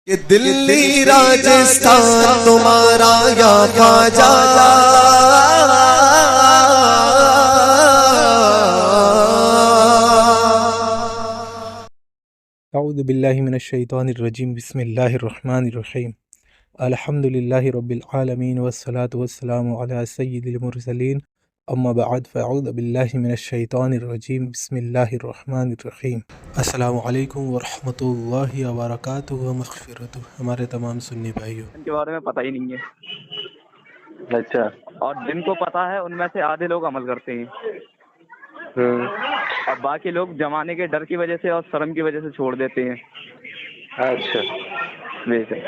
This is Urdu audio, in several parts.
کہ دلی راجستھان تمہارا یا خواجہ اعوذ باللہ من الشیطان الرجیم بسم اللہ الرحمن الرحیم الحمد للہ رب العالمین والصلاة والسلام علی سید المرسلین اما بعد فاعوذ باللہ من الشیطان الرجیم بسم اللہ الرحمن الرحیم۔ السلام علیکم ورحمۃ اللہ وبرکاتہ و مغفرتہ۔ ہمارے تمام سنی بھائیوں ان کے بارے میں پتہ ہی نہیں ہے، اچھا اور جن کو پتہ ہے ان میں سے آدھے لوگ عمل کرتے ہیں اور باقی لوگ زمانے کے ڈر کی وجہ سے اور شرم کی وجہ سے چھوڑ دیتے ہیں۔ اچھا بے شک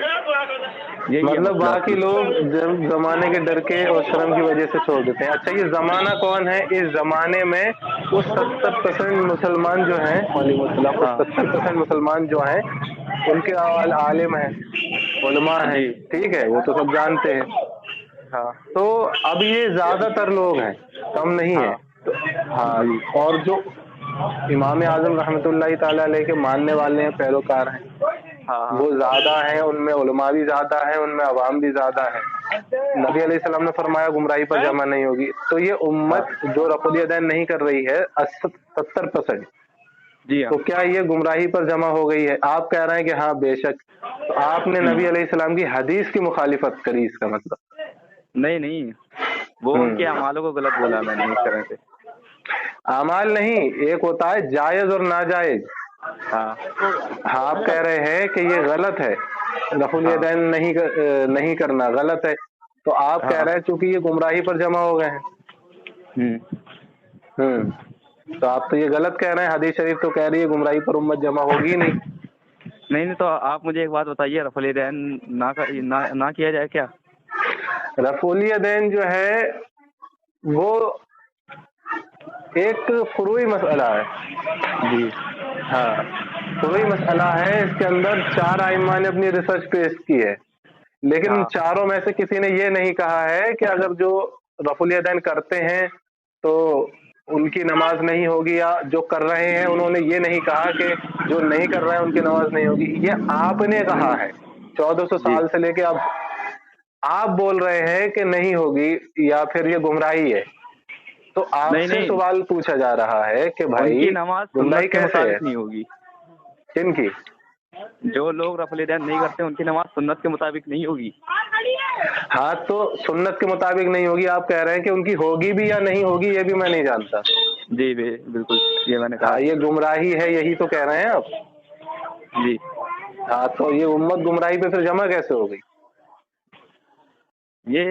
یہی ہے مطلب مسئلہ۔ باقی لوگ جب زمانے کے ڈر کے اور شرم کی وجہ سے چھوڑ دیتے ہیں۔ اچھا یہ زمانہ کون ہے؟ اس زمانے میں وہ 70% مسلمان جو ہیں، وعلیکم السلام، وہ ہاں 70% مسلمان جو ہیں ان کے عالم ہیں، علماء ہیں، جی ٹھیک ہے، وہ تو سب جانتے ہیں۔ ہاں تو اب یہ زیادہ تر لوگ ہیں، کم نہیں ہاں ہے۔ ہاں جی اور جو امام اعظم رحمۃ اللہ تعالی علیہ کے ماننے والے ہیں، پیروکار ہیں، ہاں ہاں وہ زیادہ ہیں، ان میں علماء بھی زیادہ ہیں، ان میں عوام بھی زیادہ ہے۔ نبی علیہ السلام نے فرمایا گمراہی پر جمع نہیں ہوگی، تو یہ ہاں امت جو رفع الیدین نہیں کر رہی ہے 70%، جی ہاں تو کیا یہ گمراہی پر جمع ہو گئی ہے؟ آپ کہہ رہے ہیں کہ ہاں بے شک، تو آپ نے نبی علیہ السلام کی حدیث کی مخالفت کری، اس کا مطلب۔ نہیں وہ ان کے اعمالوں کو غلط بولا میں نے اس طرح سے۔ اعمال نہیں، ایک ہوتا ہے جائز اور ناجائز۔ ہاں ہاں آپ کہہ رہے ہیں کہ یہ غلط ہے، رفع ہاں الیدین نہیں کرنا غلط ہے، تو آپ کہہ ہاں رہے ہیں چونکہ یہ گمراہی پر جمع ہو گئے ہیں۔ تو آپ تو یہ غلط کہہ رہے ہیں، حدیث شریف تو کہہ رہی ہے گمراہی پر امت جمع ہوگی ہی نہیں۔ نہیں تو آپ مجھے ایک بات بتائیے، رفع الیدین نہ کیا جائے کیا؟ رفع الیدین جو ہے وہ ایک فروعی مسئلہ ہے۔ جی ہاں فروعی مسئلہ ہے، اس کے اندر 4 ائمہ نے اپنی ریسرچ پیش کی ہے، لیکن ان ہاں چاروں میں سے کسی نے یہ نہیں کہا ہے کہ اگر جو رفع الیدین کرتے ہیں تو ان کی نماز نہیں ہوگی، یا جو کر رہے ہیں انہوں نے یہ نہیں کہا کہ جو نہیں کر رہے ہیں ان کی نماز نہیں ہوگی۔ یہ آپ نے کہا ہے، 1400 جی سال سے لے کے اب آپ بول رہے ہیں کہ نہیں ہوگی یا پھر یہ گمراہی ہے، تو آپ سے نہیں سوال پوچھا جا رہا ہے کہ ان بھائی کی نماز گمراہی سنت کے کیسے ہے؟ مطابق نہیں ہوگی۔ کن کی؟ جو لوگ رفع الیدین نہیں کرتے ان کی نماز سنت کے مطابق نہیں ہوگی۔ ہاں تو سنت کے مطابق نہیں ہوگی، آپ کہہ رہے ہیں کہ ان کی ہوگی بھی یا نہیں ہوگی یہ بھی میں نہیں جانتا۔ جی بالکل یہ میں نے کہا ہاں یہ گمراہی ہے، یہی تو کہہ رہے ہیں آپ۔ جی ہاں تو یہ امت گمراہی پہ پھر جمع کیسے ہو گئی؟ یہ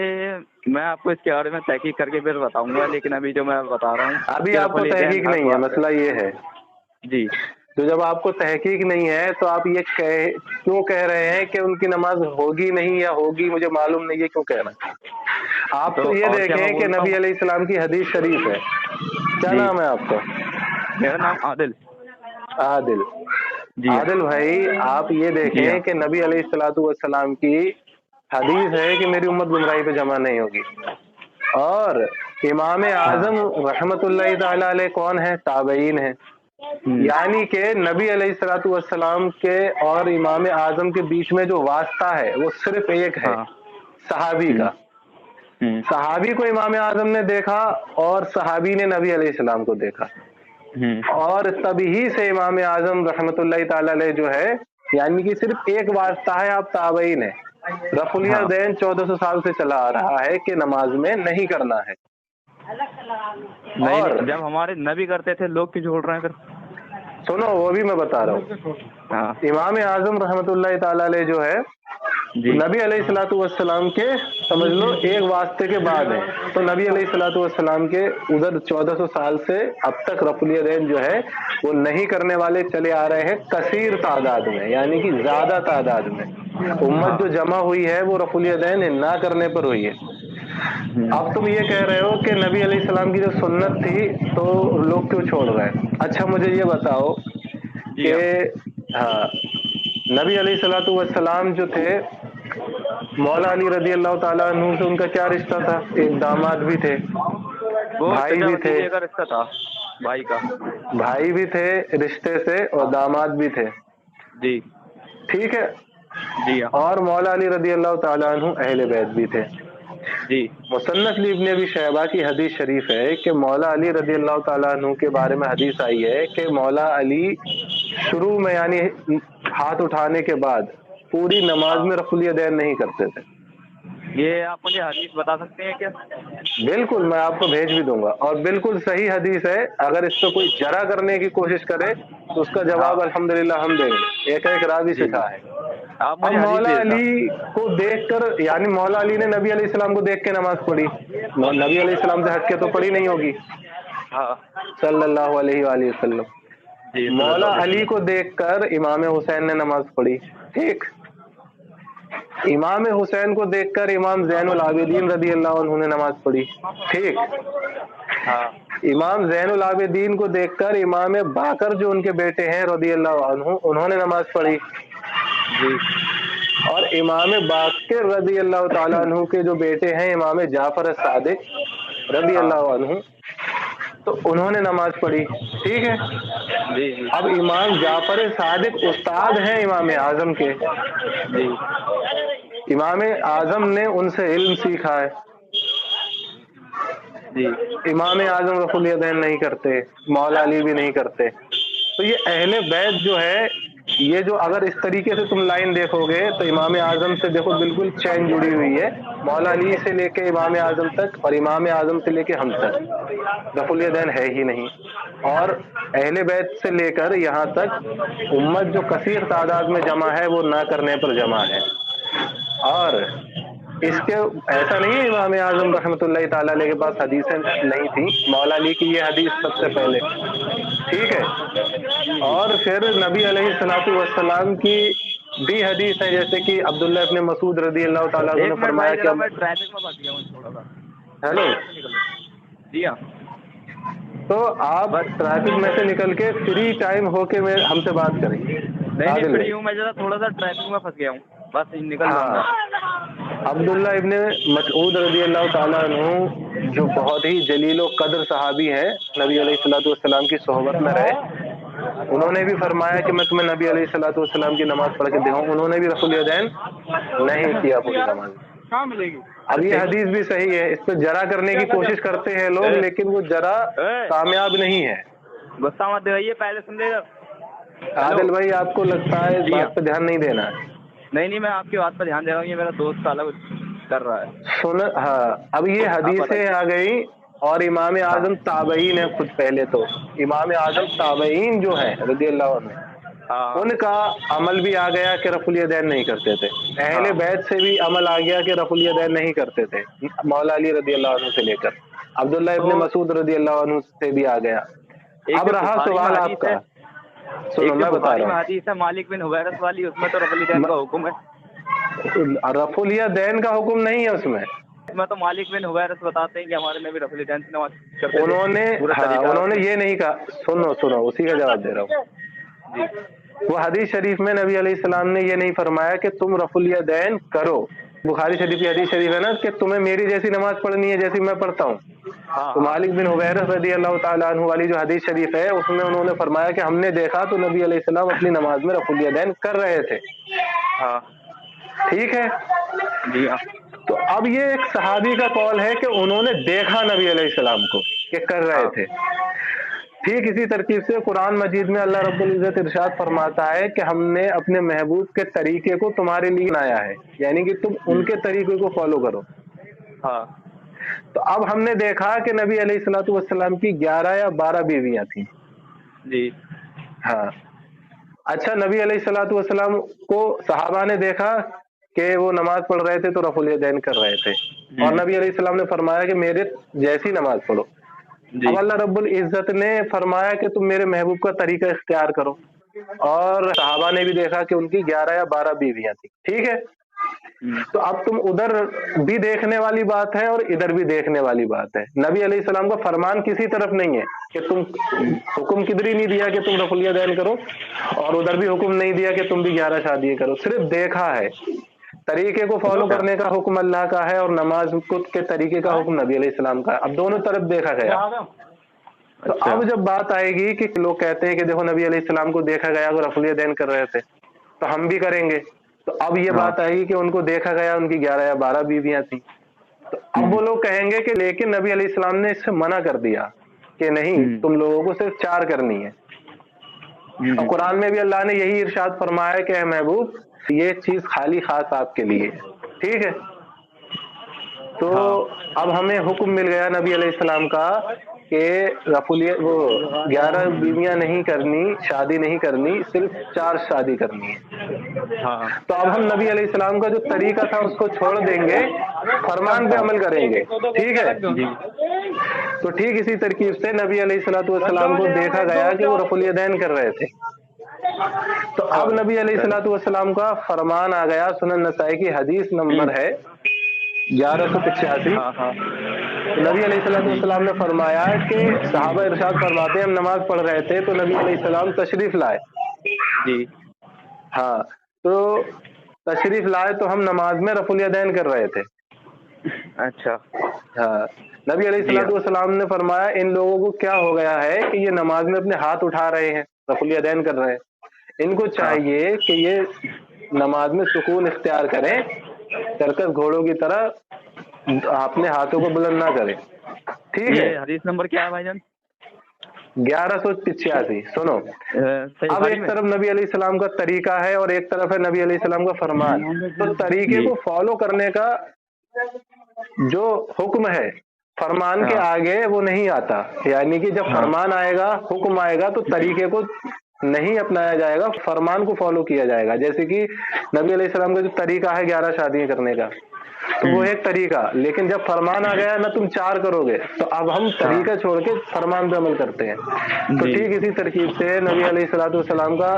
میں آپ کو اس کے بارے میں تحقیق کر کے پھر بتاؤں گا، لیکن ابھی جو میں بتا رہا ہوں ابھی کہ آپ رفع کو الیدین تحقیق حق نہیں ہے، بات ہے۔ مسئلہ یہ ہے۔ جی تو جب آپ کو تحقیق نہیں ہے تو آپ یہ کیوں کہہ رہے ہیں کہ ان کی نماز ہوگی نہیں یا ہوگی مجھے معلوم نہیں، یہ کیوں کہہ رہے ہیں؟ آپ تو یہ اور کیا میں دیکھیں کہ بولتا ہوں؟ نبی علیہ السلام کی حدیث شریف ہے۔ کیا جی نام ہے آپ کا؟ میرا نام عادل۔ عادل۔ جی عادل بھائی آپ یہ جی ہاں دیکھیں کہ نبی علیہ الصلوۃ والسلام کی حدیث ہے کہ میری امت گمراہی پہ جمع نہیں ہوگی، اور امام ہاں اعظم رحمت اللہ تعالی علیہ کون ہے؟ تابعین ہیں، یعنی کہ نبی علیہ الصلوۃ والسلام کے اور امام اعظم کے بیچ میں جو واسطہ ہے وہ صرف ایک ہے، ہاں صحابی کا۔ صحابی کو امام اعظم نے دیکھا اور صحابی نے نبی علیہ السلام کو دیکھا، اور تبھی سے امام اعظم رحمت اللہ تعالی علیہ جو ہے، یعنی کہ صرف ایک واسطہ ہے، آپ تابعین ہیں۔ رفع ہاں الیدین 1400 سال سے چلا آ رہا ہے کہ نماز میں نہیں کرنا ہے، اور نہیں جب ہمارے نبی کرتے تھے لوگ کیوں چھوڑ رہے ہیں پھر؟ سنو وہ بھی میں بتا رہا ہوں۔ ہاں امام اعظم رحمت اللہ تعالی علیہ جو ہے جی نبی علیہ الصلوۃ والسلام کے سمجھ لو ایک واسطے کے بعد ہے، تو نبی علیہ الصلوۃ والسلام کے ادھر 1400 سال سے اب تک رفع الیدین جو ہے وہ نہیں کرنے والے چلے آ رہے ہیں، کثیر تعداد میں، یعنی کہ زیادہ تعداد میں۔ امت ہاں جو جمع ہوئی ہے وہ رفع الیدین نہ کرنے پر ہوئی ہے۔ اب تم یہ کہہ رہے ہو کہ نبی علیہ السلام کی جو سنت تھی تو لوگ کیوں چھوڑ رہے ہیں؟ اچھا مجھے یہ بتاؤ جی کہ ہاں ہاں نبی علیہ الصلوۃ والسلام جو تھے، مولا علی رضی اللہ تعالیٰ عنہ سے ان کا کیا رشتہ تھا؟ ایک داماد بھی تھے، وہ بھائی چچا بھی تھے، بھتیجے کا رشتہ تھا بھائی کا۔ بھائی بھی تھے رشتے سے، اور داماد بھی تھے، جی ٹھیک ہے۔ جی ہاں اور مولا علی رضی اللہ تعالیٰ عنہ اہل بیت بھی تھے۔ جی مصنف ابن ابی شیبہ کی حدیث شریف ہے کہ مولا علی رضی اللہ تعالیٰ عنہ کے بارے میں حدیث آئی ہے کہ مولا علی شروع میں یعنی ہاتھ اٹھانے کے بعد پوری نماز میں رفع الیدین نہیں کرتے تھے۔ یہ آپ مجھے حدیث بتا سکتے ہیں کیا؟ بالکل، میں آپ کو بھیج بھی دوں گا، اور بالکل صحیح حدیث ہے۔ اگر اس پہ کوئی جرا کرنے کی کوشش کرے تو اس کا جواب الحمدللہ ہم دیں گے، ایک ایک راوی جی سکھا ہے۔ آپ اب مجھے حدیث مولا بھیجنا۔ علی کو دیکھ کر یعنی مولا علی نے نبی علیہ السلام کو دیکھ کے نماز پڑھی، نبی علیہ السلام سے ہٹ کے تو پڑھی نہیں ہوگی ہاں صلی اللہ علیہ وآلہ وسلم۔ جی صلی اللہ مولا علیہ علی وسلم۔ کو دیکھ کر امام حسین نے نماز پڑھی، ٹھیک۔ امام حسین کو دیکھ کر امام زین العابدین رضی اللہ عنہ نے نماز پڑھی، ٹھیک۔ ہاں امام زین العابدین کو دیکھ کر امام باقر جو ان کے بیٹے ہیں رضی اللہ عنہ انہوں نے نماز پڑھی، جی اور امام باقر رضی اللہ تعالیٰ عنہ کے جو بیٹے ہیں امام جعفر صادق رضی ہاں اللہ عنہ تو انہوں نے نماز پڑھی، ٹھیک ہے۔ جی جی اب امام جعفر صادق استاد ہیں امام اعظم کے، جی امام اعظم نے ان سے علم سیکھا ہے۔ جی امام اعظم رفع الیدین نہیں کرتے، مولا علی بھی نہیں کرتے، تو یہ اہل بیت جو ہے یہ جو اگر اس طریقے سے تم لائن دیکھو گے تو امام اعظم سے دیکھو بالکل چین جڑی ہوئی ہے، مولا علی سے لے کے امام اعظم تک اور امام اعظم سے لے کے ہم تک رفع الیدین ہے ہی نہیں۔ اور اہل بیت سے لے کر یہاں تک امت جو کثیر تعداد میں جمع ہے وہ نہ کرنے پر جمع ہے۔ اور اس کے ایسا نہیں ہے امام اعظم رحمۃ اللہ تعالیٰ علیہ کے پاس حدیثیں نہیں تھیں، مولا علی کی یہ حدیث سب سے پہلے، ٹھیک ہے۔ اور پھر نبی علیہ الصلوۃ والسلام کی بھی حدیث ہے، جیسے کہ عبداللہ ابن مسعود رضی اللہ تعالیٰ عنہ ایک نے منٹ فرمایا بھائی، کہ ذرا میں ٹریفک میں پھنس گیا ہوں تھوڑا سا، ہیلو، ٹریفک سے نکل گیا۔ جی ہاں تو آپ بس ٹریفک میں سے نکل کے فری ٹائم ہو کے ہم سے بات کریں، نہیں عادل فری بھائی۔ ہوں میں، ذرا تھوڑا سا ٹریفک میں پھنس گیا ہوں، بس نکل جاؤں ہاں، گا۔ عبداللہ ابن مسعود رضی اللہ تعالیٰ عنہ جو بہت ہی جلیل و قدر صحابی ہیں، نبی علیہ الصلوۃ والسلام کی صحبت میں رہے، انہوں نے بھی فرمایا کہ میں تمہیں نبی علیہ الصلوۃ والسلام کی نماز پڑھ کے دکھاؤں، انہوں نے بھی رفع الیدین نہیں کیا پوری نماز میں۔ کہاں ملے گی؟ اب یہ حدیث بھی صحیح ہے، اس پہ جرا کرنے کی کوشش کرتے ہیں لوگ لیکن وہ جرا کامیاب نہیں ہے۔ غصہ مت دلائیے، پہلے سن لے گا۔ عادل بھائی آپ کو لگتا ہے اس جی ہاں۔ بات پہ دھیان نہیں دینا ہے؟ نہیں میں آپ کی بات پر دھیان دے رہا ہوں، یہ میرا دوست سالہ کر رہا ہے۔ ہاں، اب یہ حدیثیں آ گئی، اور امام اعظم تابعین ہیں خود، پہلے تو امام اعظم تابعین جو ہیں رضی اللہ عنہ ہاں ان کا عمل بھی آ گیا کہ رفع الیدین نہیں کرتے تھے، اہل بیت سے بھی عمل آ گیا کہ رفع الیدین نہیں کرتے تھے، مولا علی رضی اللہ عنہ سے لے کر عبداللہ ابن تو مسعود رضی اللہ عنہ سے بھی آ گیا۔ ایک اب جو رہا بخاری میں سوال آپ حدیث کا، ہے، سنو ایک جو میں بتا بخاری رہا میں ہوں، حدیث ہے مالک بن حویرث والی، اس میں تو رفع الیدین کا حکم ہے۔ رفع الیدین کا حکم نہیں ہے اس میں، اس میں تو مالک بن حویرث بتاتے ہیں کہ ہمارے نبی رفع الیدین سے نماز کرتے تھے، انہوں نے پورا ہاں طریقہ انہوں اس نے میں۔ یہ نہیں کہا، سنو اسی کا جواب دے رہا ہوں۔ جی وہ حدیث شریف میں نبی علیہ السلام نے یہ نہیں فرمایا کہ تم رفع الیدین کرو، بخاری شریف کی حدیث شریف ہے نا کہ تمہیں میری جیسی نماز پڑھنی ہے جیسی میں پڑھتا ہوں، ہاں تو ہاں مالک بن حویرث رضی اللہ تعالیٰ عنہ والی جو حدیث شریف ہے اس میں انہوں نے فرمایا کہ ہم نے دیکھا تو نبی علیہ السلام اپنی نماز میں رفع الیدین کر رہے تھے، ہاں ٹھیک ہے۔ جی ہاں تو اب یہ ایک صحابی کا قول ہے کہ انہوں نے دیکھا نبی علیہ السلام کو کہ کر رہے ہاں تھے۔ ٹھیک اسی ترتیب سے قرآن مجید میں اللہ رب العزت ارشاد فرماتا ہے کہ ہم نے اپنے محبوب کے طریقے کو تمہارے لیے بنایا ہے، یعنی کہ تم ان کے طریقے کو فالو کرو۔ ہاں تو اب ہم نے دیکھا کہ نبی علیہ الصلوۃ والسلام کی 11 یا 12 بیویاں تھیں، جی ہاں۔ اچھا، نبی علیہ الصلوۃ والسلام کو صحابہ نے دیکھا کہ وہ نماز پڑھ رہے تھے تو رفع الیدین کر رہے تھے، اور نبی علیہ السلام نے فرمایا کہ میرے جیسی نماز پڑھو۔ جی اب اللہ رب العزت نے فرمایا کہ تم میرے محبوب کا طریقہ اختیار کرو، اور صحابہ نے بھی دیکھا کہ ان کی 11 یا 12 بیویاں تھیں، ٹھیک ہے۔ تو اب تم ادھر بھی دیکھنے والی بات ہے اور ادھر بھی دیکھنے والی بات ہے، نبی علیہ السلام کا فرمان کسی طرف نہیں ہے کہ تم، حکم کدھر ہی نہیں دیا کہ تم رفع الیدین کرو، اور ادھر بھی حکم نہیں دیا کہ تم بھی 11 شادیاں کرو، صرف دیکھا ہے۔ طریقے کو فالو اچھا کرنے کا حکم اللہ کا ہے اور نماز کے طریقے کا حکم نبی علیہ السلام کا ہے، اب دونوں طرف دیکھا گیا۔ تو اچھا اب جب بات آئے گی کہ لوگ کہتے ہیں کہ دیکھو نبی علیہ السلام کو دیکھا گیا وہ رفع الیدین کر رہے تھے تو ہم بھی کریں گے، تو اب یہ بات آئے گی کہ ان کو دیکھا گیا ان کی 11 یا 12 بیویاں تھیں، تو اب وہ لوگ کہیں گے کہ لیکن نبی علیہ السلام نے اس سے منع کر دیا کہ نہیں، تم لوگوں کو صرف 4 کرنی ہے۔ اور قرآن میں بھی اللہ نے یہی ارشاد فرمایا کہ اے محبوب یہ چیز خالی خاص آپ کے لیے ہے، ٹھیک ہے۔ تو اب ہمیں حکم مل گیا نبی علیہ السلام کا کہ وہ 11 بیویاں نہیں کرنی، شادی نہیں کرنی، صرف 4 شادی کرنی ہے۔ تو اب ہم نبی علیہ السلام کا جو طریقہ تھا اس کو چھوڑ دیں گے، فرمان پہ عمل کریں گے، ٹھیک ہے۔ تو ٹھیک اسی ترکیب سے نبی علیہ السلام کو دیکھا گیا کہ وہ رفع الیدین کر رہے تھے، تو اب نبی علیہ السلام کا فرمان آ گیا۔ سنن نسائی کی حدیث نمبر ہے 1185۔ نبی علیہ السلام نے فرمایا کہ صحابہ ارشاد فرماتے ہیں ہم نماز پڑھ رہے تھے تو نبی علیہ السلام تشریف لائے، ہاں، تو تشریف لائے تو ہم نماز میں رفع الیدین کر رہے تھے۔ اچھا، ہاں، نبی علیہ السلام نے فرمایا ان لوگوں کو کیا ہو گیا ہے کہ یہ نماز میں اپنے ہاتھ اٹھا رہے ہیں، رفع الیدین کر رہے ہیں، ان کو چاہیے کہ یہ نماز میں سکون اختیار کریں، سرکس گھوڑوں کی طرح اپنے ہاتھوں کو بلند نہ کریں، ٹھیک ہے۔ حدیث نمبر کیا ہے بھائی جان؟ 1185۔ سنو، اب ایک طرف نبی علیہ السلام کا طریقہ ہے اور ایک طرف ہے نبی علیہ السلام کا فرمان، تو طریقے کو فالو کرنے کا جو حکم ہے فرمان کے آگے وہ نہیں آتا، یعنی کہ جب فرمان آئے گا، حکم آئے گا، تو طریقے کو نہیں اپنایا جائے گا، فرمان کو فالو کیا جائے گا۔ جیسے کہ نبی علیہ السلام کا جو طریقہ ہے 11 شادیاں کرنے کا، تو وہ ایک طریقہ، لیکن جب فرمان آ گیا نہ تم 4 کرو گے، تو اب ہم طریقہ چھوڑ کے فرمان پہ عمل کرتے ہیں۔ تو ٹھیک اسی ترکیب سے نبی علیہ السلام کا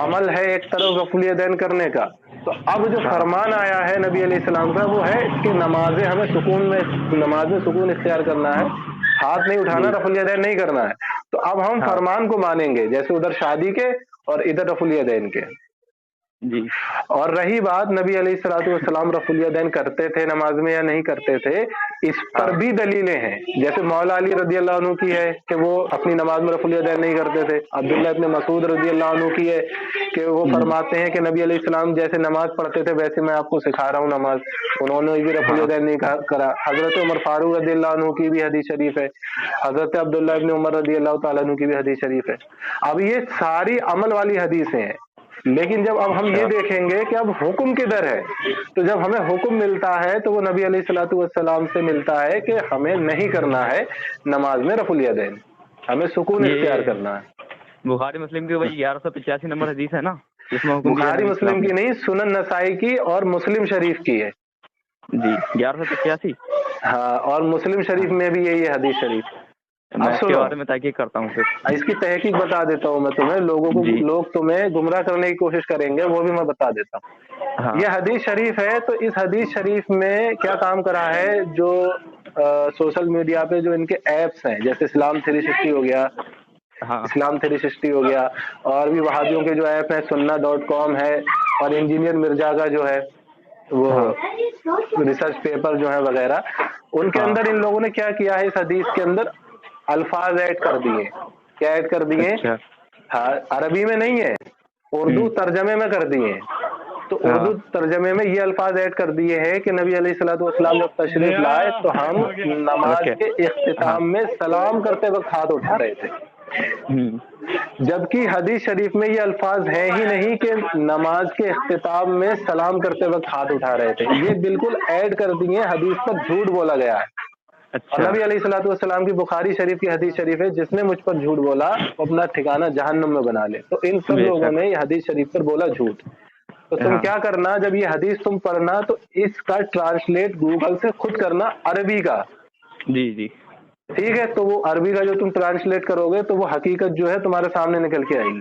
عمل ہے ایک طرف رفع الیدین کرنے کا، تو اب جو فرمان آیا ہے نبی علیہ السلام کا وہ ہے کہ نمازیں ہمیں نماز میں سکون اختیار کرنا ہے، ہاتھ نہیں اٹھانا، رفع الیدین نہیں کرنا ہے۔ تو اب ہم فرمان کو مانیں گے، جیسے ادھر شادی کے اور ادھر رفع الیدین کے۔ اور رہی بات نبی علیہ السلام رفع الیدین کرتے تھے نماز میں یا نہیں کرتے تھے، اس پر بھی دلیلیں ہیں، جیسے مولا علی رضی اللہ عنہ کی ہے کہ وہ اپنی نماز میں رفع الیدین نہیں کرتے تھے، عبداللہ ابن مسعود رضی اللہ عنہ کی ہے کہ وہ فرماتے ہیں کہ نبی علیہ السلام جیسے نماز پڑھتے تھے ویسے میں آپ کو سکھا رہا ہوں نماز، انہوں نے بھی رفع الیدین نہیں کرا۔ حضرت عمر فاروق رضی اللہ عنہ کی بھی حدیث شریف ہے، حضرت عبداللہ ابن عمر رضی اللہ تعالیٰ عنہ کی بھی حدیث شریف ہے۔ اب یہ ساری عمل والی حدیثیں ہیں، لیکن جب اب ہم یہ دیکھیں گے کہ اب حکم کدھر ہے، تو جب ہمیں حکم ملتا ہے تو وہ نبی علیہ السلام سے ملتا ہے کہ ہمیں نہیں کرنا ہے نماز میں رفع الیدین، ہمیں سکون اختیار کرنا ہے۔ بخاری مسلم کی وہی 1185 نمبر حدیث ہے نا، بخاری مسلم کی نہیں، سنن نسائی کی اور مسلم شریف کی ہے جی 1185۔ ہاں، اور مسلم شریف میں بھی یہی حدیث شریف۔ میں اس کے بارے میں تحقیق کرتا ہوں، پھر اس کی تحقیق بتا دیتا ہوں میں تمہیں، لوگ تمہیں گمراہ کرنے کی کوشش کریں گے، وہ بھی میں بتا دیتا ہوں۔ یہ حدیث شریف ہے، تو اس حدیث شریف میں کیا کام کرا ہے، جو سوشل میڈیا پہ جو ان کے ایپس ہیں، جیسے اسلام 360 ہو گیا، اسلام 360 ہو گیا، اور بھی وہابیوں کے جو ایپ ہیں sunna.com ہے، اور انجینئر مرزا کا جو ہے وہ ریسرچ پیپر جو ہے وغیرہ، ان کے اندر ان لوگوں نے کیا کیا ہے، اس حدیث کے اندر الفاظ ایڈ کر دیے۔ کیا ایڈ کر دیے؟ ہاں، عربی میں نہیں ہے، اردو ترجمے میں کر دیے۔ تو اردو ترجمے میں یہ الفاظ ایڈ کر دیے ہیں کہ نبی علیہ السلام جب تشریف لائے تو ہم نماز کے اختتام میں سلام کرتے وقت ہاتھ اٹھا رہے تھے، جبکہ حدیث شریف میں یہ الفاظ ہیں ہی نہیں کہ نماز کے اختتام میں سلام کرتے وقت ہاتھ اٹھا رہے تھے، یہ بالکل ایڈ کر دیے، حدیث پر جھوٹ بولا گیا ہے۔ اور نبی علیہ السلام کی بخاری شریف کی حدیث شریف ہے، جس نے مجھ پر جھوٹ بولا وہ اپنا ٹھکانہ جہنم میں بنا لے۔ تو ان سب لوگوں نے یہ حدیث شریف پر بولا جھوٹ۔ تو تم کیا کرنا، جب یہ حدیث تم پڑھنا تو اس کا ٹرانسلیٹ گوگل سے خود کرنا عربی کا، جی ٹھیک ہے۔ تو وہ عربی کا جو تم ٹرانسلیٹ کرو گے تو وہ حقیقت جو ہے تمہارے سامنے نکل کے آئے گی۔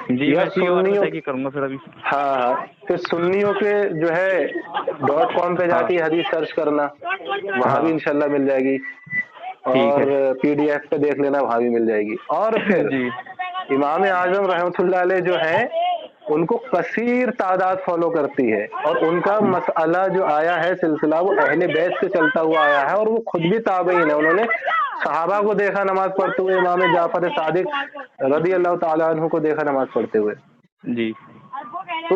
جی میں کروں گا پھر ابھی۔ ہاں، پھر سنیوں کے جو ہے .com پہ جا کے حدیث سرچ کرنا، وہاں بھی انشاءاللہ مل جائے گی، اور PDF پہ دیکھ لینا، وہاں بھی مل جائے گی۔ اور پھر امام اعظم رحمۃ اللہ علیہ جو ہیں ان کو کثیر تعداد فالو کرتی ہے، اور ان کا مسئلہ جو آیا ہے سلسلہ وہ اہل بیت سے چلتا ہوا آیا ہے، اور وہ خود بھی تابعین ہے، انہوں نے صحابہ کو دیکھا نماز پڑھتے ہوئے، امام جعفر صادق رضی اللہ تعالیٰ عنہ کو دیکھا نماز پڑھتے ہوئے۔ جی تو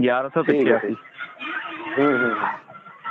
1185।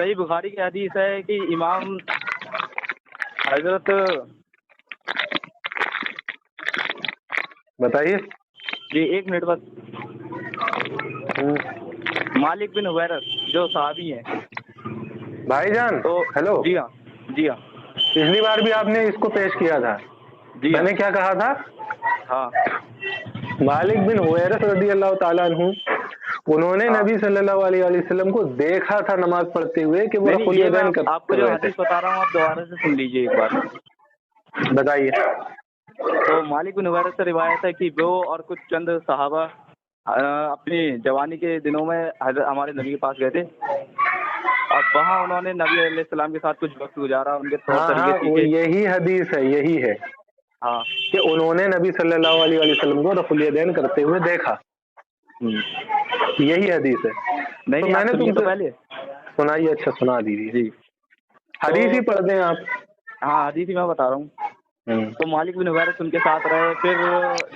صحیح بخاری کی حدیث ہے کہ امام حضرت بتائیے جی ایک منٹ بس، مالک بن حویرث جو صحابی ہیں بھائی جان تو ہیلو، جی ہاں جی ہاں پچھلی بار بھی آپ نے اس کو پیش کیا تھا، جی میں ہاں نے کیا کہا تھا؟ ہاں مالک بن حویرث رضی اللہ تعالیٰ عنہ انہوں نے ہاں نبی صلی اللہ علیہ وسلم کو دیکھا تھا نماز پڑھتے ہوئے کہ وہ نہیں رفع نہیں، یہ میں الیدین آپ کو کر جو رہے تھے۔ حدیث بتا رہا ہوں آپ دوبارہ سے سن لیجیے ایک بار۔ بتائیے۔ تو مالک بن حویرث سے روایت ہے کہ وہ اور کچھ چند صحابہ اپنی جوانی کے دنوں میں ہمارے نبی کے پاس گئے تھے، اور وہاں انہوں نے نبی علیہ السلام کے ساتھ کچھ وقت گزارا، ان کے طور ہاں طریقے ہاں، وہ سیکھے۔ یہی حدیث ہے، یہی ہے ہاں کہ انہوں نے نبی صلی اللہ علیہ وسلم کو رفع الیدین کرتے ہوئے دیکھا، یہی حدیث ہے۔ نہیں تو نہیں، میں آپ نے سنیے تم تو سے پہلے۔ سنائیے، اچھا سنا دیجیے، جی تو حدیث ہی پڑھتے ہیں آپ۔ ہاں حدیث ہی میں بتا رہا ہوں۔ تو مالک بن حویرث ان کے ساتھ رہے، پھر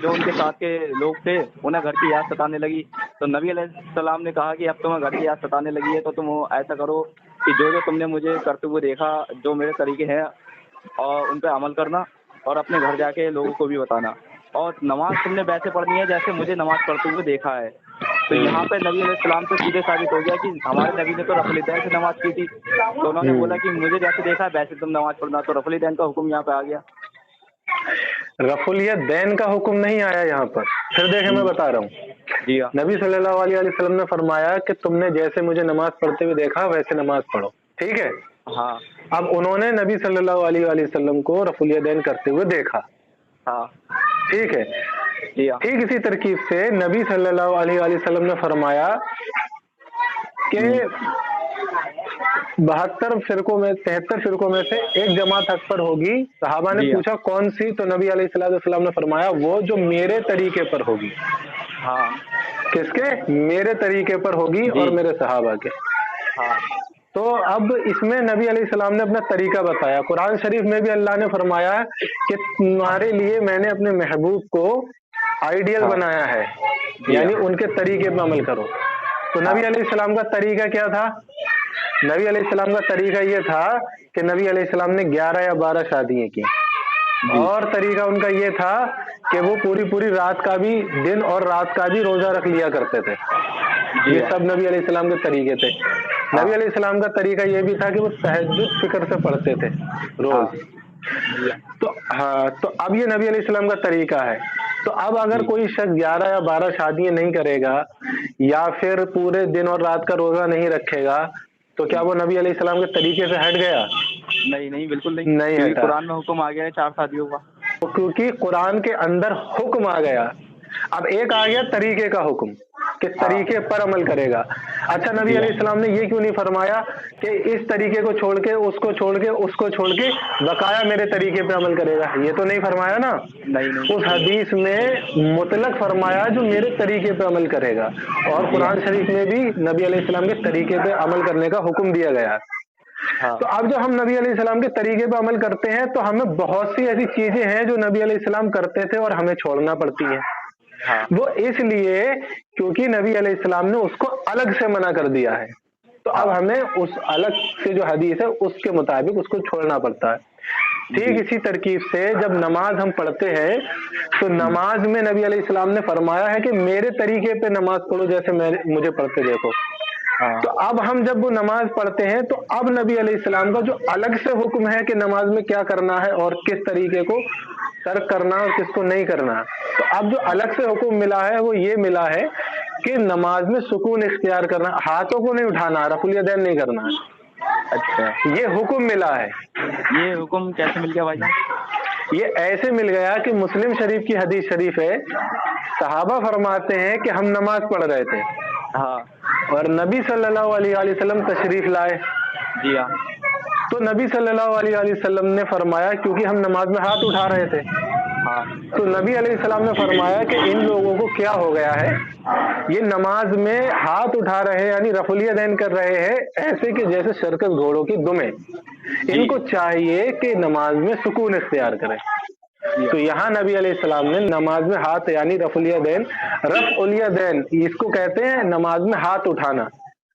جو ان کے ساتھ کے لوگ تھے انہیں گھر کی یاد ستانے لگی، تو نبی علیہ السلام نے کہا کہ اب تمہیں گھر کی یاد ستانے لگی ہے تو تم ایسا کرو کہ جو تم نے مجھے کرتے ہوئے دیکھا، جو میرے طریقے ہیں، اور ان پہ عمل کرنا، اور اپنے گھر جا کے لوگوں کو بھی بتانا، اور نماز تم نے ویسے پڑھنی ہے جیسے مجھے نماز پڑھتے ہوئے دیکھا ہے۔ تو یہاں پہ نبی علیہ السلام سے سیدھے ثابت ہو گیا کہ ہمارے نبی نے تو رفع الیدین سے نماز کی تھی، تو انہوں نے بولا کہ مجھے جیسے دیکھا ہے ویسے تم نماز پڑھنا، تو رفع الیدین کا حکم یہاں پہ آ گیا۔ رفع الیدین کا حکم نہیں آیا یہاں پر، پھر دیکھیں میں بتا رہا ہوں۔ جی ہاں نبی صلی اللہ علیہ وسلم نے فرمایا کہ تم نے جیسے مجھے نماز پڑھتے ہوئے دیکھا ویسے نماز پڑھو، ٹھیک ہے؟ ہاں اب انہوں نے نبی صلی اللہ علیہ وسلم کو رفع الیدین کرتے ہوئے دیکھا، ہاں ٹھیک ہے؟ جی ہاں ٹھیک اسی ترکیب سے نبی صلی اللہ علیہ وسلم نے فرمایا کہ 72 فرقوں میں 73 فرقوں میں سے ایک جماعت حق پر ہوگی۔ صحابہ نے جی ہاں پوچھا کون سی؟ تو نبی علیہ السلام نے فرمایا وہ جو میرے طریقے پر ہوگی۔ ہاں کس کے؟ میرے طریقے پر ہوگی جی اور میرے صحابہ کے۔ ہاں تو اب اس میں نبی علیہ السلام نے اپنا طریقہ بتایا۔ قرآن شریف میں بھی اللہ نے فرمایا کہ تمہارے لیے میں نے اپنے محبوب کو آئیڈیل ہاں بنایا ہے، جی یعنی ہاں ان کے طریقے پہ عمل کرو۔ تو ہاں نبی علیہ السلام کا طریقہ کیا تھا؟ نبی علیہ السلام کا طریقہ یہ تھا کہ نبی علیہ السلام نے 11 یا 12 شادیاں کی، جی اور طریقہ ان کا یہ تھا کہ وہ پوری رات کا بھی، دن اور رات کا بھی روزہ رکھ لیا کرتے تھے۔ جی یہ ہاں سب نبی علیہ السلام کے طریقے تھے۔ ہاں نبی علیہ السلام کا طریقہ یہ بھی تھا کہ وہ تہجد فکر سے پڑھتے تھے ہاں روز۔ جی ہاں تو ہاں، تو اب یہ نبی علیہ السلام کا طریقہ ہے۔ تو اب اگر جی کوئی شخص 11 یا 12 شادیاں نہیں کرے گا، یا پھر پورے دن اور رات کا روزہ نہیں رکھے گا، تو کیا وہ نبی علیہ السلام کے طریقے سے ہٹ گیا؟ نہیں نہیں بالکل نہیں، نہیں کیونکہ ہٹا، قرآن میں حکم آ گیا ہے 4 شادیوں کا۔ کیونکہ قرآن کے اندر حکم آ گیا۔ اب ایک آ گیا طریقے کا حکم کہ ہاں طریقے پر عمل کرے گا۔ اچھا، نبی جی علیہ ہاں السلام نے یہ کیوں نہیں فرمایا کہ اس طریقے کو چھوڑ کے اس کو چھوڑ کے اس کو چھوڑ کے بقایا میرے طریقے پہ عمل کرے گا؟ یہ تو نہیں فرمایا نا۔ نہیں اس نہیں حدیث میں مطلق فرمایا جو میرے طریقے پہ عمل کرے گا، اور جی ہاں قرآن شریف میں بھی نبی علیہ السلام کے طریقے پہ عمل کرنے کا حکم دیا گیا۔ ہاں تو اب جو ہم نبی علیہ السلام کے طریقے پہ عمل کرتے ہیں تو ہمیں بہت سی ایسی چیزیں ہیں جو نبی علیہ السلام کرتے تھے اور ہمیں چھوڑنا پڑتی ہیں۔ ہاں وہ اس لیے کیونکہ نبی علیہ السلام نے اس کو الگ سے منع کر دیا ہے، تو اب ہاں ہمیں اس الگ سے جو حدیث ہے اس کے مطابق اس کو چھوڑنا پڑتا ہے۔ ٹھیک جی اسی ترکیب سے جب نماز ہم پڑھتے ہیں تو نماز میں نبی علیہ السلام نے فرمایا ہے کہ میرے طریقے پہ نماز پڑھو جیسے مجھے پڑھتے دیکھو۔ ہاں تو اب ہم جب وہ نماز پڑھتے ہیں تو اب نبی علیہ السلام کا جو الگ سے حکم ہے کہ نماز میں کیا کرنا ہے اور کس طریقے کو ترک کرنا اور کس کو نہیں کرنا، تو اب جو الگ سے حکم ملا ہے وہ یہ ملا ہے کہ نماز میں سکون اختیار کرنا، ہاتھوں کو نہیں اٹھانا، رفع الیدین نہیں کرنا اچھا، ہے، یہ حکم ملا ہے۔ یہ حکم کیسے مل گیا بھائی جان؟ یہ ایسے مل گیا کہ مسلم شریف کی حدیث شریف ہے، صحابہ فرماتے ہیں کہ ہم نماز پڑھ رہے تھے ہاں اور نبی صلی اللہ علیہ وسلم تشریف لائے، جی ہاں تو نبی صلی اللہ علیہ وسلم نے فرمایا، کیونکہ ہم نماز میں ہاتھ اٹھا رہے تھے، ہاں تو نبی علیہ السلام نے فرمایا کہ ان لوگوں کو کیا ہو گیا ہے، یہ نماز میں ہاتھ اٹھا رہے ہیں یعنی رفع الیدین کر رہے ہیں ایسے کہ جیسے سرکس گھوڑوں کی دمیں، ان جی کو چاہیے کہ نماز میں سکون اختیار کریں۔ جی تو یہاں نبی علیہ السلام نے نماز میں ہاتھ یعنی رفع الیدین اس کو کہتے ہیں نماز میں ہاتھ اٹھانا،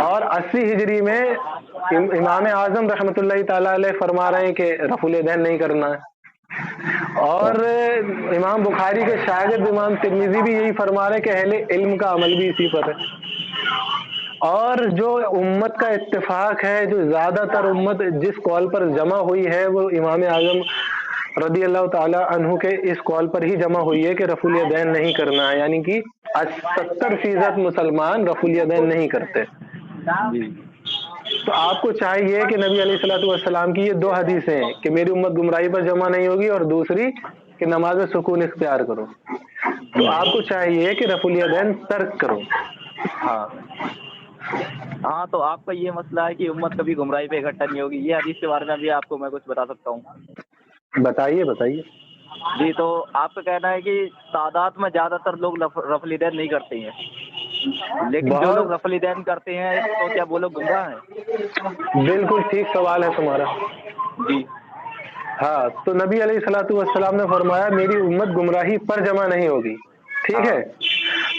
اور 80 ہجری میں امام اعظم رحمۃ اللہ تعالی علیہ فرما رہے ہیں کہ رفع الیدین نہیں کرنا ہے، اور امام بخاری کے شاگرد امام ترمذی بھی یہی فرما رہے ہیں کہ اہل علم کا عمل بھی اسی پر ہے، اور جو امت کا اتفاق ہے، جو زیادہ تر امت جس قول پر جمع ہوئی ہے وہ امام اعظم رضی اللہ تعالی عنہ کے اس قول پر ہی جمع ہوئی ہے کہ رفع الیدین نہیں کرنا ہے، یعنی کہ 70% مسلمان رفع الیدین نہیں کرتے۔ تو آپ کو چاہیے کہ نبی علیہ الصلوۃ والسلام کی یہ دو حدیثیں ہیں کہ میری امت گمراہی پر جمع نہیں ہوگی، اور دوسری کہ نماز میں سکون اختیار کرو، تو آپ کو چاہیے کہ رفع الیدین ترک کرو۔ ہاں تو آپ کا یہ مسئلہ ہے کہ امت کبھی گمراہی پہ اکٹھا نہیں ہوگی، یہ حدیث کے بارے میں بھی آپ کو میں کچھ بتا سکتا ہوں؟ بتائیے بتائیے۔ جی، تو آپ کا کہنا ہے کہ تعداد میں زیادہ تر لوگ رفع الیدین نہیں کرتے ہیں، لیکن جو لوگ رفع الیدین کرتے ہیں تو کیا وہ لوگ گمراہ ہیں؟ بالکل ٹھیک سوال ہے تمہارا۔ جی ہاں، تو نبی علیہ الصلوۃ والسلام نے فرمایا میری امت گمراہی پر جمع نہیں ہوگی، ٹھیک ہے؟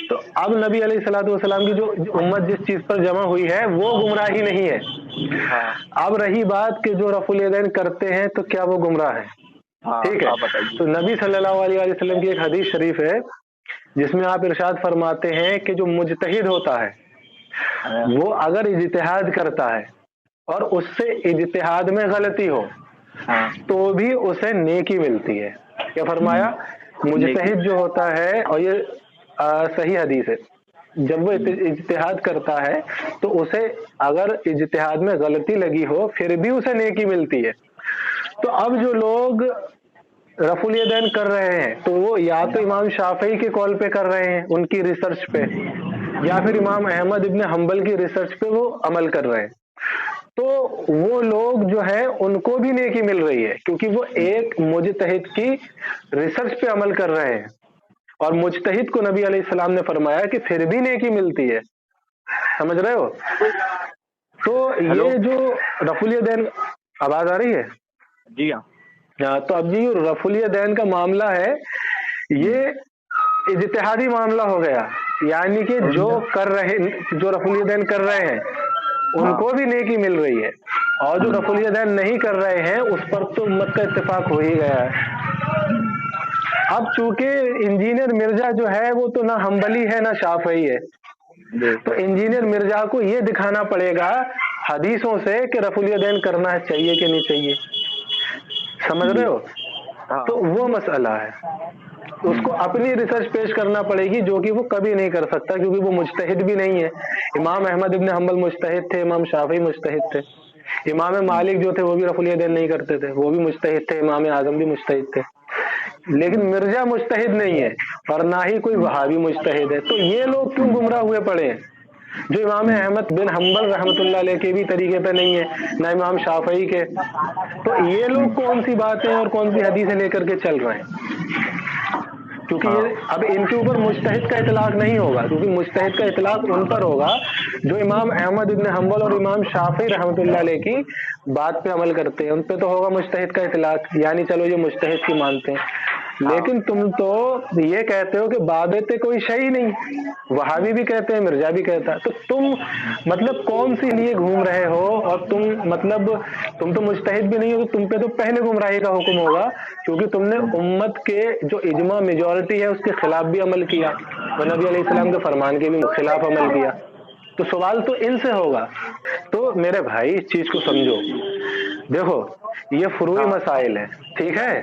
تو اب نبی علیہ الصلوۃ والسلام کی جو امت جس چیز پر جمع ہوئی ہے وہ گمراہی نہیں ہے۔ اب رہی بات کہ جو رفع الیدین کرتے ہیں تو کیا وہ گمراہ ہیں، ٹھیک ہے؟ تو نبی صلی اللہ علیہ وسلم کی ایک حدیث شریف ہے جس میں آپ ارشاد فرماتے ہیں کہ جو مجتہد ہوتا ہے وہ اگر اجتہاد کرتا ہے اور اس سے اجتہاد میں غلطی ہو تو بھی اسے نیکی ملتی ہے۔ کیا فرمایا؟ مجتہد جو ہوتا ہے، اور یہ صحیح حدیث ہے، جب وہ اجتہاد کرتا ہے تو اسے اگر اجتہاد میں غلطی لگی ہو پھر بھی اسے نیکی ملتی ہے۔ تو اب جو لوگ رفع الیدین کر رہے ہیں تو وہ یا تو امام شافعی کے قول پہ کر رہے ہیں ان کی ریسرچ پہ، یا پھر امام احمد ابن حنبل کی ریسرچ پہ وہ عمل کر رہے ہیں، تو وہ لوگ جو ہے ان کو بھی نیکی مل رہی ہے کیونکہ وہ ایک مجتہد کی ریسرچ پہ عمل کر رہے ہیں، اور مجتہد کو نبی علیہ السلام نے فرمایا کہ پھر بھی نیکی ملتی ہے۔ سمجھ رہے ہو؟ تو یہ جو رفع الیدین، آواز آ رہی ہے؟ جی ہاں۔ تو اب جی رفع الیدین کا معاملہ ہے، یہ اجتہادی معاملہ ہو گیا، یعنی کہ جو رفع الیدین کر رہے ہیں ان کو بھی نیکی مل رہی ہے، اور جو رفع الیدین نہیں کر رہے ہیں اس پر تو امت کا اتفاق ہو ہی گیا ہے۔ اب چونکہ انجینئر مرزا جو ہے وہ تو نہ حنبلی ہے نہ شافعی ہے، تو انجینئر مرزا کو یہ دکھانا پڑے گا حدیثوں سے کہ رفع الیدین کرنا چاہیے کہ نہیں چاہیے، سمجھ رہے ہو؟ تو وہ مسئلہ ہے، اس کو اپنی ریسرچ پیش کرنا پڑے گی جو کہ وہ کبھی نہیں کر سکتا کیونکہ وہ مجتہد بھی نہیں ہے۔ امام احمد ابن حنبل مجتہد تھے، امام شافعی مجتہد تھے، امام مالک جو تھے وہ بھی رفع الیدین نہیں کرتے تھے، وہ بھی مجتہد تھے، امام اعظم بھی مجتہد تھے، لیکن مرزا مجتہد نہیں ہے اور نہ ہی کوئی وہابی مجتہد ہے۔ تو یہ لوگ کیوں گمراہ ہوئے پڑے ہیں جو امام احمد بن حنبل رحمۃ اللہ علیہ کے بھی طریقے پہ نہیں ہے، نہ امام شافعی کے؟ تو یہ لوگ کون سی باتیں اور کون سی حدیثیں لے کر کے چل رہے ہیں؟ کیونکہ یہ اب ان کے اوپر مجتہد کا اطلاق نہیں ہوگا، کیونکہ مجتہد کا اطلاق ان پر ہوگا جو امام احمد ابن حنبل اور امام شافعی رحمۃ اللہ علیہ کی بات پہ عمل کرتے ہیں، ان پہ تو ہوگا مجتہد کا اطلاق، یعنی چلو یہ مجتہد کی مانتے ہیں۔ لیکن تم تو یہ کہتے ہو کہ بابت کوئی شے ہی نہیں، وہابی بھی کہتے ہیں، مرزا بھی کہتا ہے، تو تم مطلب کون سی لیے گھوم رہے ہو؟ اور تم تو مجتہد بھی نہیں ہو، تو تم پہ تو پہلے گمراہی کا حکم ہوگا کیونکہ تم نے امت کے جو اجماع میجورٹی ہے اس کے خلاف بھی عمل کیا اور نبی علیہ السلام کے فرمان کے بھی خلاف عمل کیا، تو سوال تو ان سے ہوگا۔ تو میرے بھائی اس چیز کو سمجھو، دیکھو یہ فروعی مسائل ہے، ٹھیک ہے؟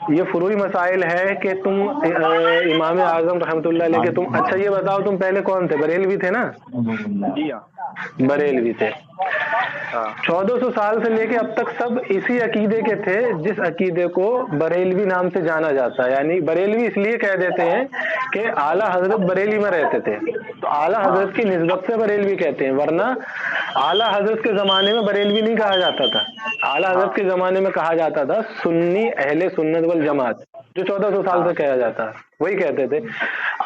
یہ فروعی مسائل ہے کہ تم امام اعظم رحمۃ اللہ علیہ کے تم، اچھا یہ بتاؤ تم پہلے کون تھے؟ بریلوی تھے نا؟ جی ہاں، بریلوی تھے۔ 1400 سال سے لے کے اب تک سب اسی عقیدے کے تھے جس عقیدے کو بریلوی نام سے جانا جاتا ہے، یعنی بریلوی اس لیے کہہ دیتے ہیں کہ اعلیٰ حضرت بریلی میں رہتے تھے تو اعلیٰ حضرت کی نسبت سے بریلوی کہتے ہیں، ورنہ اعلیٰ حضرت کے زمانے میں بریلوی نہیں کہا جاتا تھا، اعلیٰ حضرت کے زمانے میں کہا جاتا تھا سنی اہل سنت والجماعت، جو 1400 سال سے کہا جاتا ہے وہی کہتے تھے۔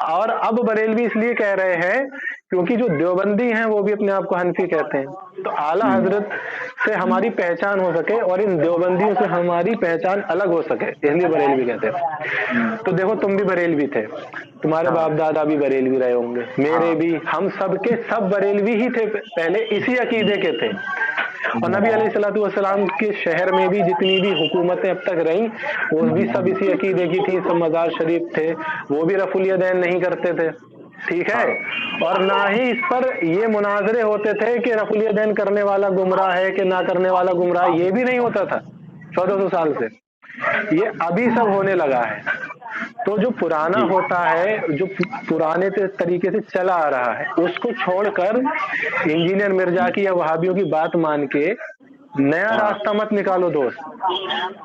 اور اب بریلوی اس لیے کہہ رہے ہیں کیونکہ جو دیوبندی ہیں وہ بھی اپنے آپ کو حنفی کہتے ہیں، تو اعلیٰ حضرت سے ہماری پہچان ہو سکے اور ان دیوبندیوں سے ہماری پہچان الگ ہو سکے، اس لیے بریلوی کہتے ہیں۔ تو دیکھو تم بھی بریلوی تھے، تمہارے باپ دادا بھی بریلوی رہے ہوں گے، میرے بھی، ہم سب کے سب بریلوی ہی تھے، پہلے اسی عقیدے کے تھے۔ اور نبی علیہ الصلوۃ والسلام کے شہر میں بھی جتنی بھی حکومتیں اب تک رہیں وہ بھی سب اسی عقیدے کی تھی، سب مزار شریف تھے، وہ بھی رفع الیدین نہیں کرتے تھے، ٹھیک ہے، اور نہ ہی اس پر یہ مناظرے ہوتے تھے کہ رفع الیدین کرنے والا گمراہ ہے کہ نہ کرنے والا گمراہ، یہ بھی نہیں ہوتا تھا 1400 سال سے، یہ ابھی سب ہونے لگا ہے۔ تو جو پرانا ہوتا ہے، جو پرانے طریقے سے چلا آ رہا ہے، اس کو چھوڑ کر انجینئر مرزا کی یا وہابیوں کی بات مان کے نیا راستہ مت نکالو دوست،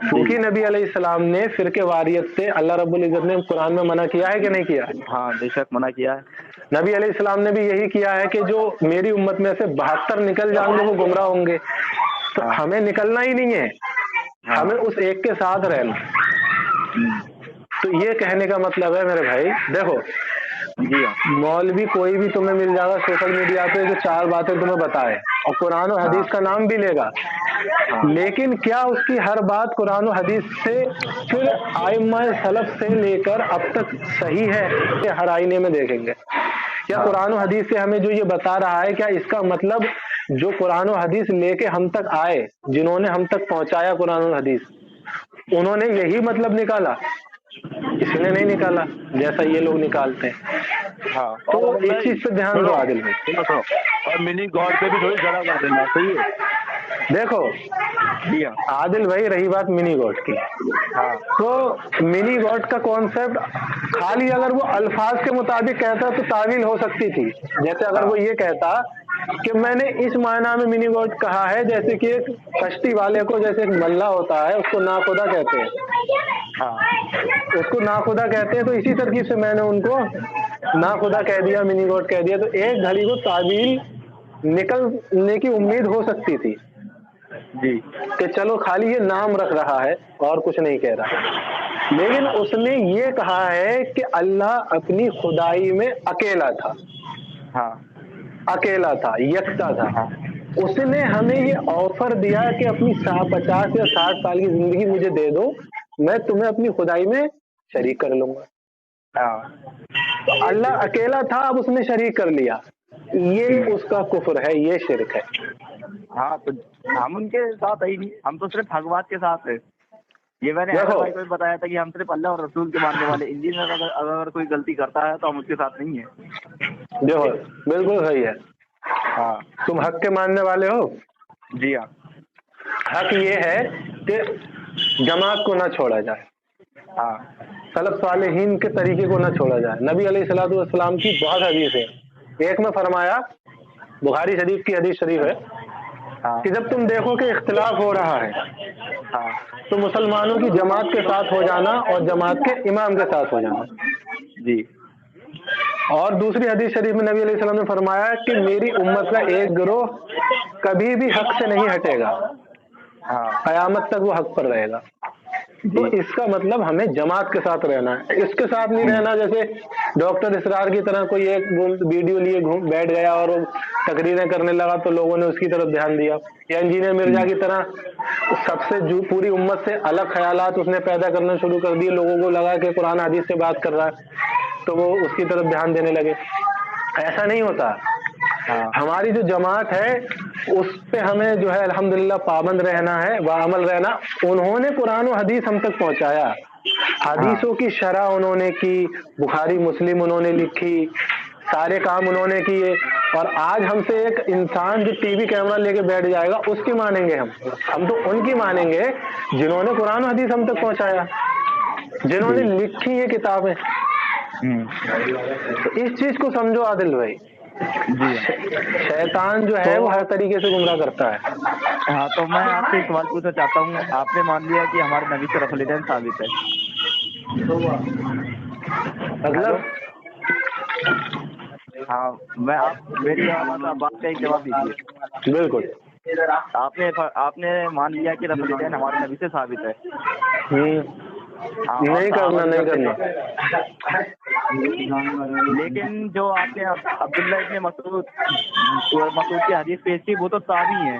کیونکہ نبی علیہ السلام نے فرقے واریت سے اللہ رب العزت نے قرآن میں منع کیا ہے کہ نہیں کیا ہے؟ ہاں بے شک منع کیا ہے۔ نبی علیہ السلام نے بھی یہی کیا ہے کہ جو میری امت میں سے 72 نکل جائیں گے وہ گمراہ ہوں گے، تو ہمیں نکلنا ہی نہیں ہے، ہمیں اس ایک کے ساتھ رہنا۔ تو یہ کہنے کا مطلب ہے میرے بھائی، دیکھو مولوی کوئی بھی تمہیں مل جائے گا سوشل میڈیا پہ جو 4 باتیں تمہیں بتائے اور قرآن و حدیث کا نام بھی لے گا، لیکن کیا اس کی ہر بات قرآن و حدیث سے پھر ائمہ سلف سے لے کر اب تک صحیح ہے؟ کہ ہر آئینے میں دیکھیں گے کیا قرآن و حدیث سے ہمیں جو یہ بتا رہا ہے، کیا اس کا مطلب جو قرآن و حدیث لے کے ہم تک آئے، جنہوں نے ہم تک پہنچایا قرآن و حدیث، انہوں نے یہی مطلب نکالا؟ اس نے نہیں نکالا جیسا یہ لوگ نکالتے ہیں۔ تو اس چیز پہ دھیان دو عادل بھائی، اور منی گاڈ پہ بھی تھوڑی زیادہ کر دینا، صحیح ہے؟ دیکھو عادل بھائی، رہی بات منی گاڈ کی، تو منی گاڈ کا کانسیپٹ خالی اگر وہ الفاظ کے مطابق کہتا تو تعویل ہو سکتی تھی، جیسے اگر وہ یہ کہتا کہ میں نے اس معنی میں منی گاڈ کہا ہے، جیسے کہ ایک کشتی والے کو، جیسے ایک ملا ہوتا ہے اس کو ناخدا کہتے ہیں، اس کو ناخدا کہتے ہیں، تو اسی ترکیب سے میں نے ان کو ناخدا کہہ دیا، منی گاڈ کہہ دیا، تو ایک گھڑی کو تعویل نکلنے کی امید ہو سکتی تھی کہ چلو خالی یہ نام رکھ رہا ہے اور کچھ نہیں کہہ رہا، لیکن اس نے یہ کہا ہے کہ اللہ اپنی خدائی میں اکیلا تھا، اکیلا تھا، یکتا تھا۔ اس نے ہمیں یہ آفر دیا کہ اپنی 50 یا 60 سال کی زندگی مجھے دے دو، میں تمہیں اپنی خدائی میں شریک کر لوں گا۔ تو اللہ اکیلا تھا، اب اس نے شریک کر لیا، یہ اس کا کفر ہے، یہ شرک ہے۔ ہاں تو ہم ان کے ساتھ ہی نہیں، ہم تو صرف بھگوات کے ساتھ ہے۔ یہ میں نے بھائی کو بتایا تھا کہ ہم صرف اللہ اور رسول کے ماننے والے، انجینئر اگر کوئی غلطی کرتا ہے تو ہم اس کے ساتھ نہیں ہیں۔ دیکھو بالکل صحیح ہے، ہاں تم حق کے ماننے والے ہو۔ جی ہاں، حق یہ ہے کہ جماعت کو نہ چھوڑا جائے، ہاں سلف صالحین کے طریقے کو نہ چھوڑا جائے۔ نبی علیہ الصلوۃ والسلام کی بہت حدیث ہے، ایک میں فرمایا، بخاری شریف کی حدیث شریف ہے کہ جب تم دیکھو کہ اختلاف ہو رہا ہے تو مسلمانوں کی جماعت کے ساتھ ہو جانا اور جماعت کے امام کے ساتھ ہو جانا۔ جی، اور دوسری حدیث شریف میں نبی علیہ السلام نے فرمایا کہ میری امت کا ایک گروہ کبھی بھی حق سے نہیں ہٹے گا، قیامت تک وہ حق پر رہے گا۔ تو اس کا مطلب ہمیں جماعت کے ساتھ رہنا ہے، اس کے ساتھ نہیں رہنا جیسے ڈاکٹر اسرار کی طرح کوئی ایک ویڈیو لیے بیٹھ گیا اور تقریریں کرنے لگا تو لوگوں نے اس کی طرف دھیان دیا، یا انجینئر مرزا کی طرح سب سے پوری امت سے الگ خیالات اس نے پیدا کرنا شروع کر دیے، لوگوں کو لگا کہ قرآن حدیث سے بات کر رہا ہے تو وہ اس کی طرف دھیان دینے لگے۔ ایسا نہیں ہوتا، ہماری جو جماعت ہے اس پہ ہمیں جو ہے الحمدللہ پابند رہنا ہے، عمل رہنا۔ انہوں نے قرآن و حدیث ہم تک پہنچایا، حدیثوں کی شرح انہوں نے کی، بخاری مسلم انہوں نے لکھی، سارے کام انہوں نے کیے، اور آج ہم سے ایک انسان جو ٹی وی کیمرہ لے کے بیٹھ جائے گا اس کی مانیں گے ہم تو ان کی مانیں گے جنہوں نے قرآن و حدیث ہم تک پہنچایا، جنہوں نے لکھی یہ کتابیں۔ اس چیز کو سمجھو عادل بھائی، شیطان جو ہے وہ ہر طریقے سے گمراہ کرتا ہے۔ ہاں تو میں آپ سے ایک سوال پوچھنا چاہتا ہوں، آپ نے مان لیا کہ ہمارے نبی سے رفع الیدین ثابت ہے، مطلب ہاں میں آپ میری بات کا ایک جواب دیجیے۔ بالکل، آپ نے مان لیا کہ رفع الیدین ہمارے نبی سے ثابت ہے، نہیں کرنا لیکن جو آپ نے عبداللہ ابن مسعود کی حدیث پیش کی وہ تو تابعی ہیں،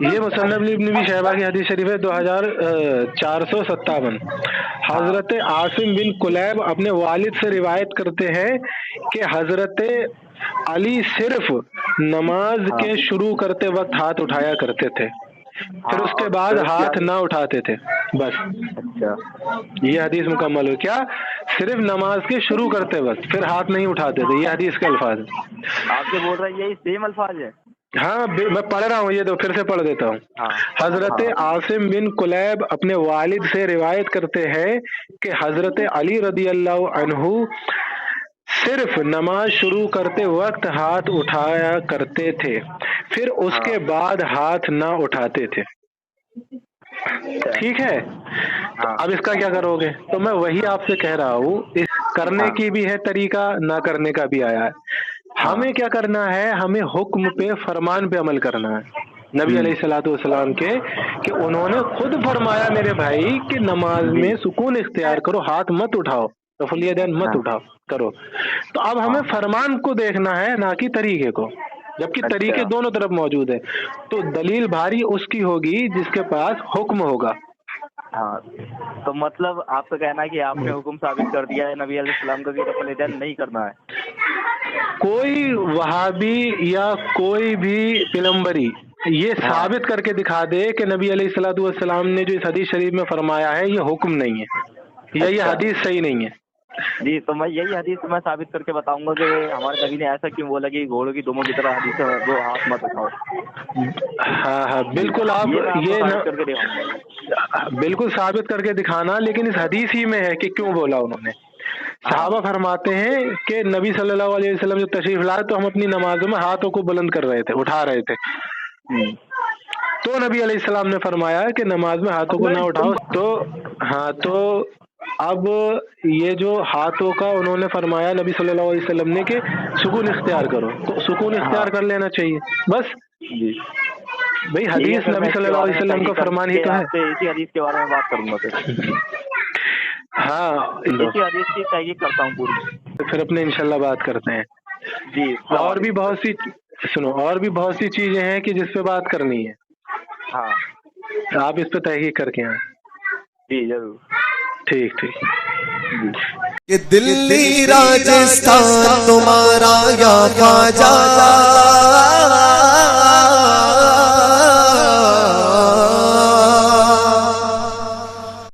یہ مصنف ابن ابی شیبہ کی حدیث شریف ہے 2457. حضرت عاصم بن کلیب اپنے والد سے روایت کرتے ہیں کہ حضرت علی صرف نماز کے شروع کرتے وقت ہاتھ اٹھایا کرتے تھے، پھر اس کے بعد ہاتھ نہ اٹھاتے تھے. بس اچھا یہ حدیث مکمل ہو. کیا صرف نماز کے شروع کرتے وقت پھر ہاتھ نہیں اٹھاتے تھے، یہ حدیث کے الفاظ ہیں. آپ جو بول رہے ہیں یہی سیم الفاظ ہے؟ ہاں میں پڑھ رہا ہوں، یہ تو پھر سے پڑھ دیتا ہوں. حضرت عاصم بن کلیب اپنے والد سے روایت کرتے ہیں کہ حضرت علی رضی اللہ عنہ صرف نماز شروع کرتے وقت ہاتھ اٹھایا کرتے تھے، پھر اس کے بعد ہاتھ نہ اٹھاتے تھے. ٹھیک ہے، تو اب اس کا کیا کرو گے؟ تو میں وہی آپ سے کہہ رہا ہوں، اس کرنے کی بھی ہے طریقہ، نہ کرنے کا بھی آیا ہے. ہمیں کیا کرنا ہے؟ ہمیں حکم پہ، فرمان پہ عمل کرنا ہے نبی علیہ الصلوۃ والسلام کے، کہ انہوں نے خود فرمایا میرے بھائی کہ نماز میں سکون اختیار کرو، ہاتھ مت اٹھاؤ، رفع الیدین مت اٹھاؤ کرو. تو اب ہمیں فرمان کو دیکھنا ہے، نہ کہ طریقے کو، جبکہ طریقے دونوں طرف موجود ہیں. تو دلیل بھاری اس کی ہوگی جس کے پاس حکم ہوگا. ہاں تو مطلب آپ کا کہنا ہے کہ آپ نے حکم ثابت کر دیا ہے نبی علیہ السلام کا کہ رفع الیدین نہیں کرنا ہے. کوئی وہابی یا کوئی بھی پیغمبری یہ ثابت کر کے دکھا دے کہ نبی علیہ الصلوۃ والسلام نے جو اس حدیث شریف میں فرمایا ہے یہ حکم نہیں ہے، یا یہ حدیث صحیح نہیں ہے. جی تو میں یہی حدیث میں ثابت کر کے بتاؤں گا کہ ہمارے نبی نے ایسا کیوں بولا کہ گھوڑوں کی دموں کی طرح حدیث ہے وہ ہاتھ مت اٹھاؤ. ہاں بالکل، آپ یہ کر کے دکھاؤں گا. بالکل ثابت کر کے دکھانا، لیکن اس حدیث ہی میں ہے کہ کیوں بولا انہوں نے. صحابہ فرماتے ہیں کہ نبی صلی اللہ علیہ وسلم جو تشریف لائے تو ہم اپنی نمازوں میں ہاتھوں کو بلند کر رہے تھے، اٹھا رہے تھے. تو نبی علیہ السلام نے فرمایا کہ نماز میں ہاتھوں کو نہ اٹھاؤ. تو اب یہ جو ہاتھوں کا انہوں نے فرمایا نبی صلی اللہ علیہ وسلم نے کہ سکون اختیار کرو، تو سکون اختیار کر لینا چاہیے بس. بھئی حدیث نبی صلی اللہ علیہ وسلم کا فرمان ہی تو ہے. اسی حدیث کے بارے میں بات کروں گا پھر. ہاں اسی حدیث کی تحقیق کرتا ہوں پوری، پھر اپنے انشاءاللہ بات کرتے ہیں. جی اور بھی بہت سی چیزیں ہیں کہ جس پہ بات کرنی ہے. ہاں آپ اس پہ تحقیق کر کے آئیں. جی ضرور. ٹھیک. یہ دلی راجستھان تمہارا یا خواجہ